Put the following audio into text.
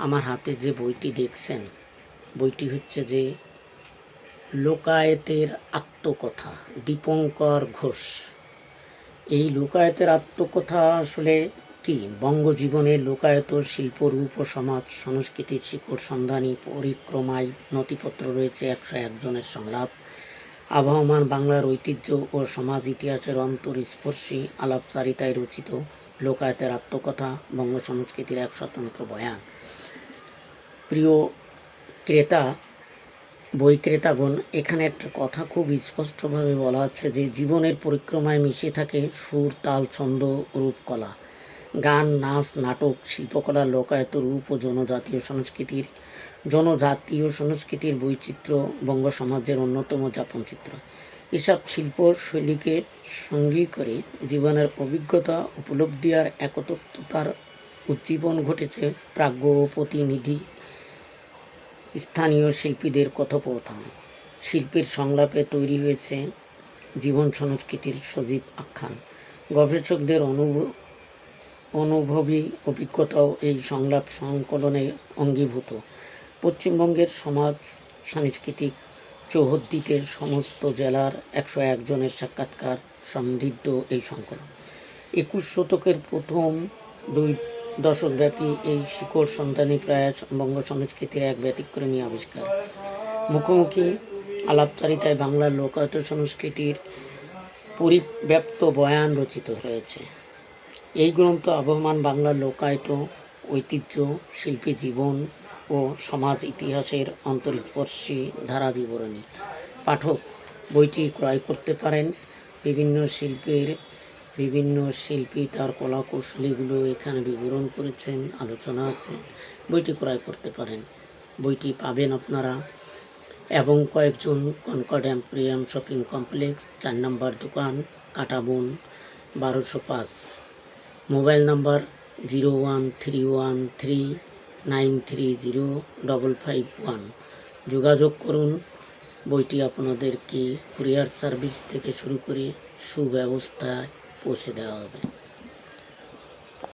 আমার হাতে যে বইটি দেখছেন, বইটি হচ্ছে যে লোকায়েতের আত্মকথা, দীপঙ্কর ঘোষ। এই লোকায়েতের আত্মকথা আসলে কি? বঙ্গজীবনের লোকায়ত শিল্পরূপ ও সমাজ সংস্কৃতির শিকড় সন্ধানী পরিক্রমায় নথিপত্র রয়েছে 101 জনের সংলাপ, আবহমান বাংলার ঐতিহ্য ও সমাজ ইতিহাসের অন্তর্স্পর্শী আলাপচারিতায় রচিত লোকায়তের আত্মকথা, বঙ্গ সংস্কৃতির এক স্বতন্ত্র বয়ান। প্রিয় ক্রেতা, বই ক্রেতাগণ, এখানে একটা কথা খুব স্পষ্টভাবে বলা হচ্ছে যে জীবনের পরিক্রমায় মিশে থাকে সুর, তাল, ছন্দ, রূপকলা, গান, নাচ, নাটক, শিল্পকলা, লোকায়ত রূপ ও জনজাতীয় সংস্কৃতির বৈচিত্র্য বঙ্গ সমাজের অন্যতম যাপনচিত্র। এসব শিল্প শৈলীকে সঙ্গী করে জীবনের অভিজ্ঞতা, উপলব্ধি আর একতত্ত্বতার উজ্জীবন ঘটেছে প্রাজ্ঞ ও প্রতিনিধি স্থানীয় শিল্পীদের কথোপকথনে। শিল্পীর সংলাপে তৈরি হয়েছে জীবন সংস্কৃতির সজীব আখ্যান। গবেষকদের অনুভবী অভিজ্ঞতাও এই সংলাপ সংকলনে অঙ্গীভূত। পশ্চিমবঙ্গের সমাজ সাংস্কৃতিক চৌহদ্দিতে সমস্ত জেলার 101 জনের সাক্ষাৎকার সমৃদ্ধ এই সংকলন। 21 শতকের প্রথম 2 দশকব্যাপী এই শিকড় সন্ধানী প্রয়াস বঙ্গ সংস্কৃতির এক ব্যতিক্রমী আবিষ্কার। মুখোমুখি আলাপচারিতায় বাংলার লোকায়ত সংস্কৃতির পরিব্যাপ্ত বয়ান রচিত হয়েছে। এই গ্রন্থ আবহমান বাংলার লোকায়ত ঐতিহ্য, শিল্পী জীবন ও সমাজ ইতিহাসের অন্তর্স্পর্শী ধারা বিবরণী। পাঠক বইটি ক্রয় করতে পারেন। বিভিন্ন শিল্পী তার কলাকৌশলীগুলো এখানে বিবরণ করেছেন, আলোচনা আছে। বইটি ক্রয় করতে পারেন। বইটি পাবেন আপনারা এবং কয়েকজন কনকর্ড এম্পোরিয়াম শপিং কমপ্লেক্স, 4 নম্বর দোকান, কাটাবন, 1205। Mobile number 01313930551। যোগাযোগ করুন। বইটি আপনাদেরকে কুরিয়ার সার্ভিস থেকে শুরু করে সুব্যবস্থায় পৌঁছে দেওয়া হবে।